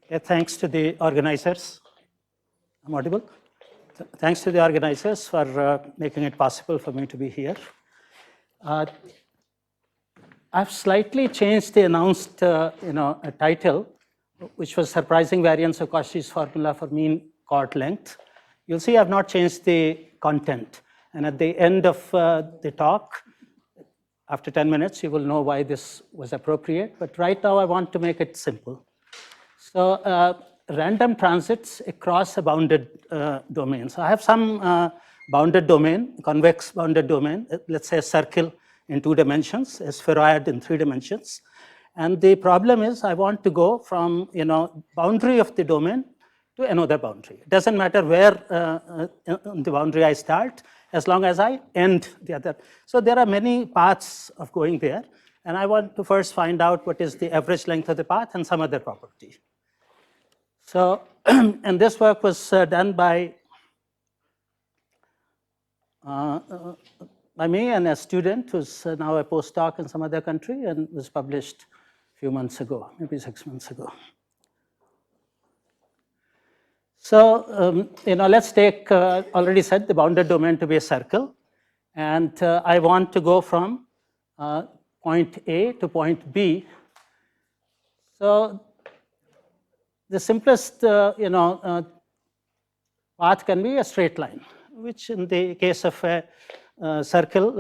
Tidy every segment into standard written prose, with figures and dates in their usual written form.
Thanks to the organizers. I'm audible? Thanks to the organizers for making it possible for me to be here. I've slightly changed the announced title, which was Surprising Variance of Cauchy's Formula for Mean Chord Length. You'll see I've not changed the content. And at the end of the talk, after 10 minutes, you will know why this was appropriate. But right now, I want to make it simple. So random transits across a bounded domain. So I have some bounded domain, convex bounded domain, let's say a circle in 2 dimensions, a spheroid in 3 dimensions. And the problem is I want to go from boundary of the domain to another boundary. It doesn't matter where on the boundary I start, as long as I end the other. So there are many paths of going there. And I want to first find out what is the average length of the path and some other property. So, and this work was done by me and a student who's now a postdoc in some other country and was published a few months ago, maybe 6 months ago. So, let's take, already said, the bounded domain to be a circle. And I want to go from point A to point B. So, the simplest, path can be a straight line, which in the case of a circle,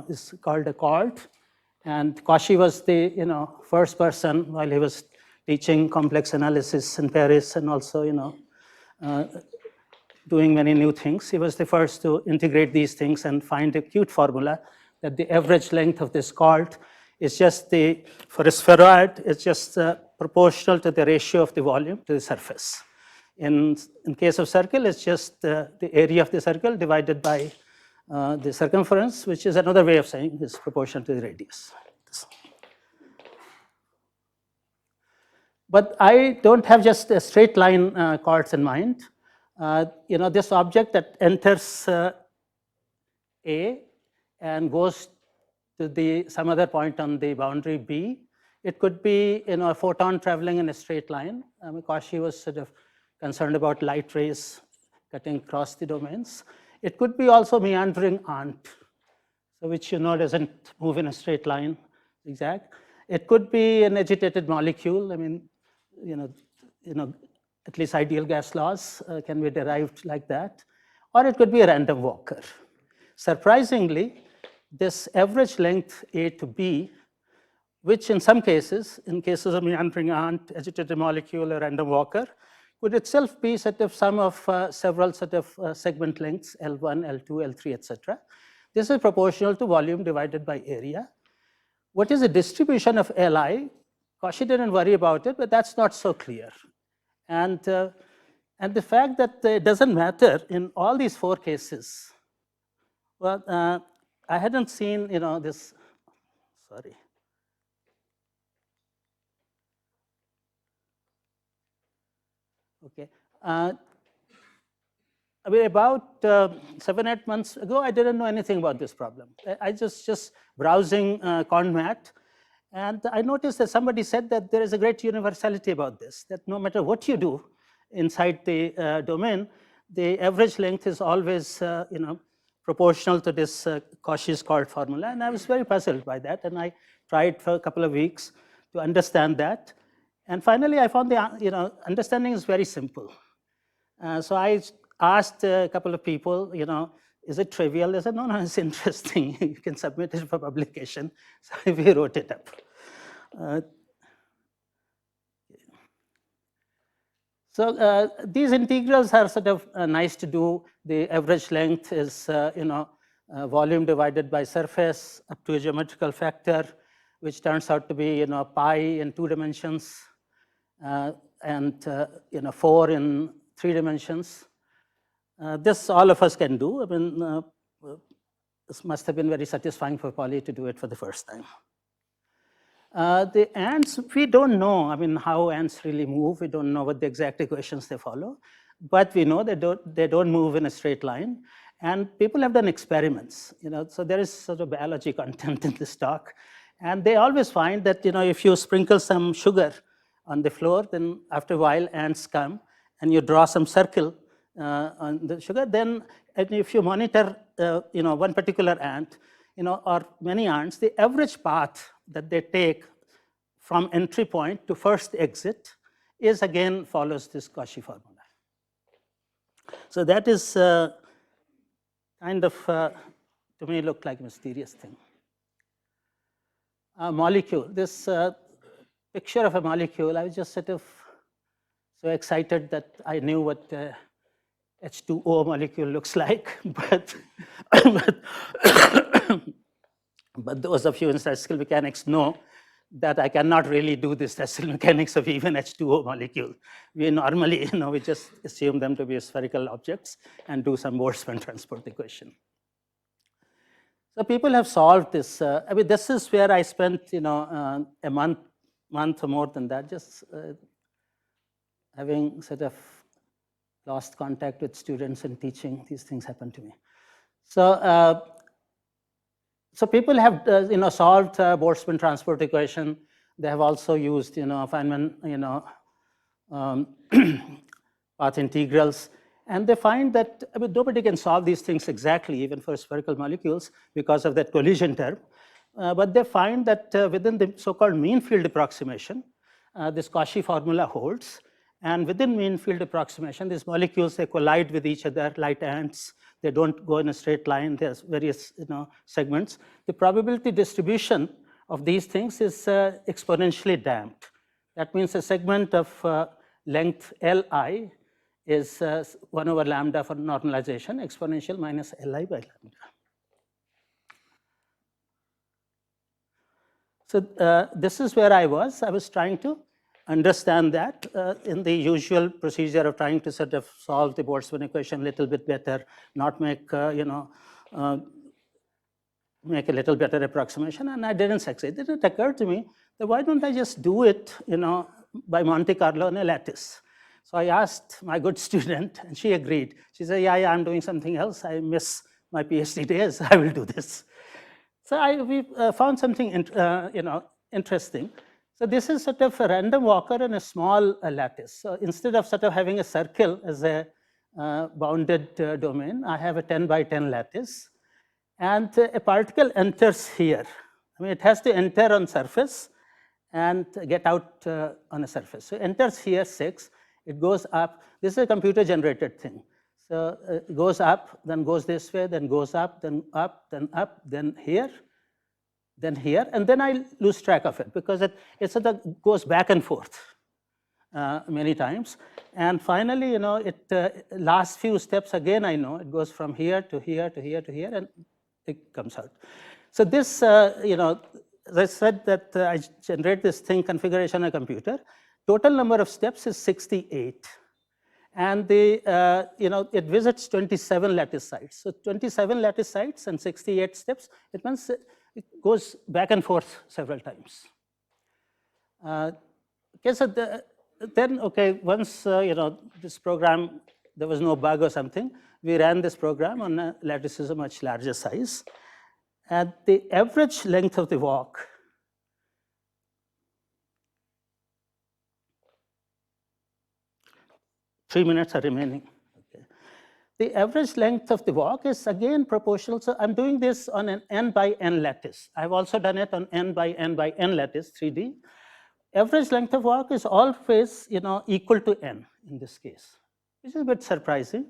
is called a chord. And Cauchy was the, first person while he was teaching complex analysis in Paris and also, doing many new things. He was the first to integrate these things and find a cute formula that the average length of this chord is just for a spheroid, it's just proportional to the ratio of the volume to the surface. In case of circle, it's just the area of the circle divided by the circumference, which is another way of saying is proportional to the radius. But I don't have just a straight line chords in mind. This object that enters A and goes to some other point on the boundary B, it could be a photon traveling in a straight line. Cauchy was sort of concerned about light rays cutting across the domains. It could be also meandering ant, so which doesn't move in a straight line, zigzag. It could be an agitated molecule. At least ideal gas laws can be derived like that. Or it could be a random walker. Surprisingly, this average length A to B, which in some cases, in cases of meandering ant, agitated molecule, or random walker, could itself be sum of several segment lengths, L1, L2, L3, etc. This is proportional to volume divided by area. What is the distribution of Li? Cauchy didn't worry about it, but that's not so clear. And the fact that it doesn't matter in all these 4 cases, well, I hadn't seen, this, sorry. Okay. About 7-8 months ago, I didn't know anything about this problem. I just browsing ConMat, and I noticed that somebody said that there is a great universality about this, that no matter what you do inside the domain, the average length is always, proportional to this Cauchy's chord formula. And I was very puzzled by that, and I tried for a couple of weeks to understand that. And finally, I found the understanding is very simple. So I asked a couple of people, is it trivial? They said, no, it's interesting. You can submit it for publication. So we wrote it up. So these integrals are nice to do. The average length is, volume divided by surface up to a geometrical factor, which turns out to be, pi in 2 dimensions and 4 in 3 dimensions. This all of us can do. This must have been very satisfying for Polly to do it for the first time. The ants, we don't know, how ants really move. We don't know what the exact equations they follow, but we know they don't move in a straight line. And people have done experiments, so there is biology content in this talk. And they always find that, if you sprinkle some sugar on the floor. Then after a while, ants come, and you draw some circle on the sugar. Then if you monitor one particular ant, or many ants, the average path that they take from entry point to first exit is again follows this Cauchy formula. So that is kind of, to me, looked like a mysterious thing. A molecule, this picture of a molecule, I was just sort of so excited that I knew what H2O molecule looks like, but but those of you in statistical mechanics know that I cannot really do this statistical mechanics of even H2O molecule. We normally, we just assume them to be spherical objects and do some Boltzmann transport equation. So people have solved this. I mean, this is where I spent, a month or more than that, just having sort of lost contact with students and teaching. These things happen to me. So, so people have, solved Boltzmann transport equation. They have also used, Feynman, path integrals. And they find that nobody can solve these things exactly, even for spherical molecules, because of that collision term. But they find that within the so-called mean field approximation, this Cauchy formula holds. And within mean field approximation, these molecules, they collide with each other like ants. They don't go in a straight line. There's various segments. The probability distribution of these things is exponentially damped. That means a segment of length Li is 1 over lambda for normalization, exponential minus Li by lambda. So this is where I was. I was trying to understand that in the usual procedure of trying to sort of solve the Boltzmann equation a little bit better, not make, make a little better approximation, and I didn't succeed. It didn't occur to me that why don't I just do it, by Monte Carlo on a lattice. So I asked my good student, and she agreed. She said, yeah, I'm doing something else. I miss my PhD days. I will do this. So we found something interesting. So this is sort of a random walker in a small lattice. So instead of sort of having a circle as a bounded domain, I have a 10 by 10 lattice. And a particle enters here. I mean, it has to enter on surface and get out on a surface. So it enters here 6. It goes up. This is a computer-generated thing. So it goes up, then goes this way, then goes up, then up, then here, and then I lose track of it because it sort of goes back and forth many times. And finally, it last few steps again, I know it goes from here to here to here to here, and it comes out. So this, as I said that I generate this thing configuration on a computer. Total number of steps is 68. And it visits 27 lattice sites. So 27 lattice sites and 68 steps, it means it goes back and forth several times. Okay, so once, this program, there was no bug or something, we ran this program on a lattices of much larger size. And the average length of the walk Three minutes are remaining. Okay. The average length of the walk is again proportional. So I'm doing this on an n by n lattice. I've also done it on n by n by n lattice, 3D. Average length of walk is always, equal to n in this case, which is a bit surprising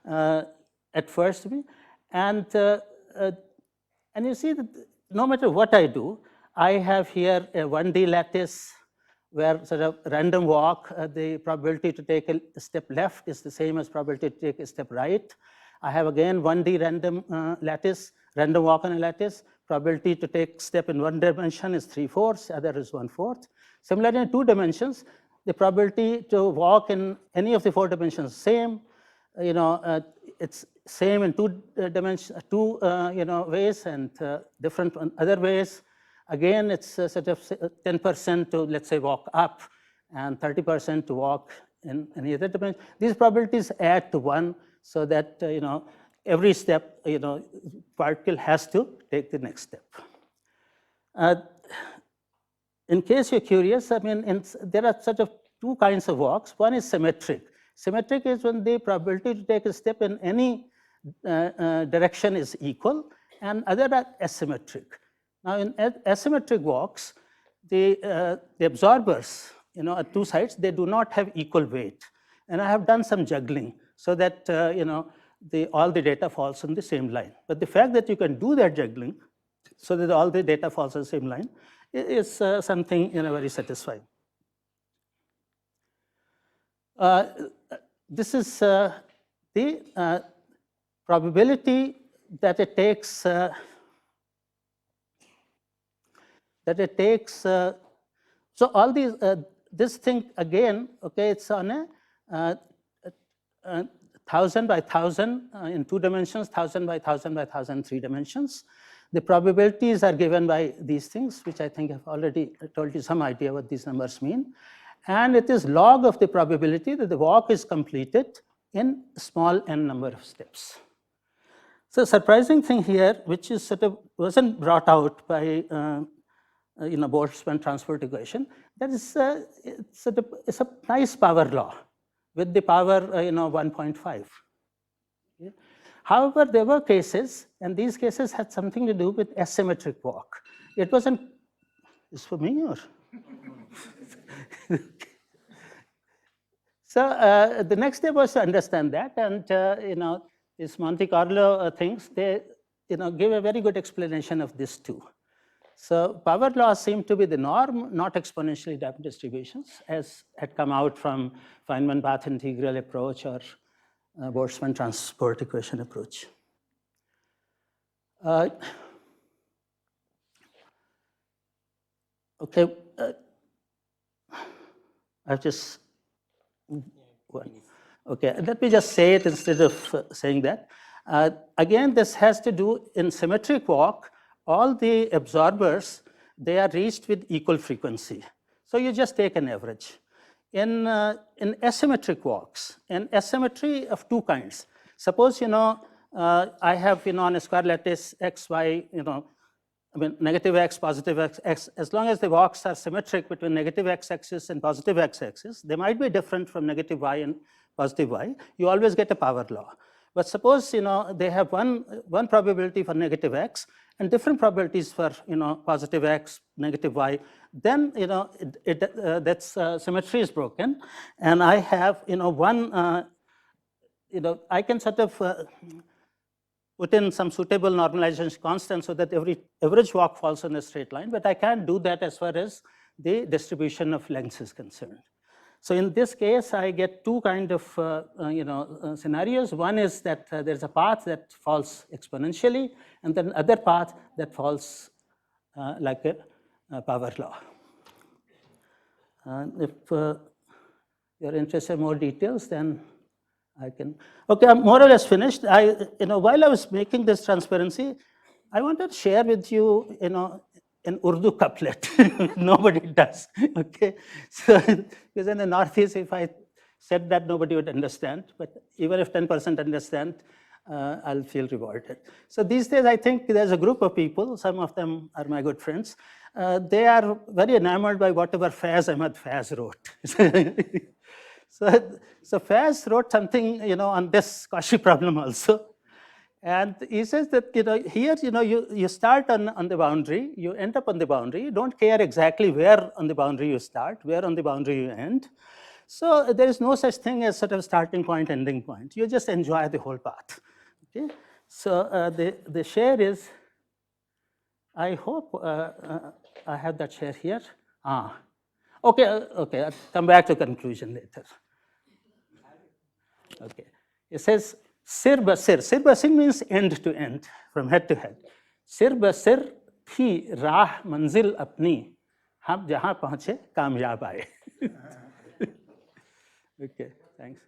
at first to me. And you see that no matter what I do, I have here a 1D lattice where sort of random walk, the probability to take a step left is the same as probability to take a step right. I have again 1D random lattice, random walk on a lattice. Probability to take step in one dimension is 3/4, other is 1/4. Similarly, in 2 dimensions, the probability to walk in any of the 4 dimensions is same. It's same in 2 dimensions, 2 ways, and different in other ways. Again, it's sort of 10% to, let's say, walk up, and 30% to walk in any other dimension. These probabilities add to 1, so that every step, particle has to take the next step. in case you're curious, I mean, there are sort of two kinds of walks. One is symmetric. Symmetric is when the probability to take a step in any direction is equal, and other are asymmetric. Now, in asymmetric walks, the absorbers, at two sides, they do not have equal weight. And I have done some juggling so that, all the data falls on the same line. But the fact that you can do that juggling so that all the data falls on the same line is something, very satisfying. This is the probability that it takes so all these this thing again, okay, it's on a 1,000 by 1,000 in 2 dimensions, 1,000 by 1,000 by 1,000 3 dimensions. The probabilities are given by these things, which I think I've already told you some idea what these numbers mean. And it is log of the probability that the walk is completed in small n number of steps. So surprising thing here, which is sort of wasn't brought out by Boltzmann transport equation, that is it's a nice power law with the power 1.5. Okay. However, there were cases, and these cases had something to do with asymmetric walk. It wasn't. Is for me or? So the next step was to understand that, and these Monte Carlo things, they give a very good explanation of this too. So power laws seem to be the norm, not exponentially damped distributions, as had come out from Feynman path integral approach or Boltzmann transport equation approach. Okay, I've just. Okay, let me just say it instead of saying that. Again, this has to do in symmetric walk, all the absorbers, they are reached with equal frequency. So you just take an average. In asymmetric walks, and asymmetry of two kinds. Suppose, I have, on a square lattice, x, y, negative x, positive x, as long as the walks are symmetric between negative x-axis and positive x-axis, they might be different from negative y and positive y. You always get a power law. But suppose, they have one probability for negative x and different probabilities for, positive x, negative y, then, that's symmetry is broken. And I have, I can sort of put in some suitable normalization constant so that every average walk falls on a straight line, but I can't do that as far as the distribution of lengths is concerned. So in this case, I get two kind of scenarios. One is that there's a path that falls exponentially, and then other path that falls like a power law. If you're interested in more details, then I can. Okay, I'm more or less finished. While I was making this transparency, I wanted to share with you, an Urdu couplet. Nobody does. Okay, so because in the Northeast, if I said that, nobody would understand. But even if 10% understand, I'll feel rewarded. So these days, I think there's a group of people. Some of them are my good friends. They are very enamored by whatever Faiz Ahmad Faiz wrote. So Faiz wrote something, on this Cauchy problem also. And he says that, here, you start on the boundary, you end up on the boundary, you don't care exactly where on the boundary you start, where on the boundary you end. So there is no such thing as sort of starting point, ending point. You just enjoy the whole path. Okay? So the share is, I hope I have that share here. Okay, I'll come back to conclusion later. Okay, it says, Sir basir. Sir basir means end to end, from head to head. Sir basir thi raah manzil apni, hum jahan pahunche kamyab aaye. Okay, thanks.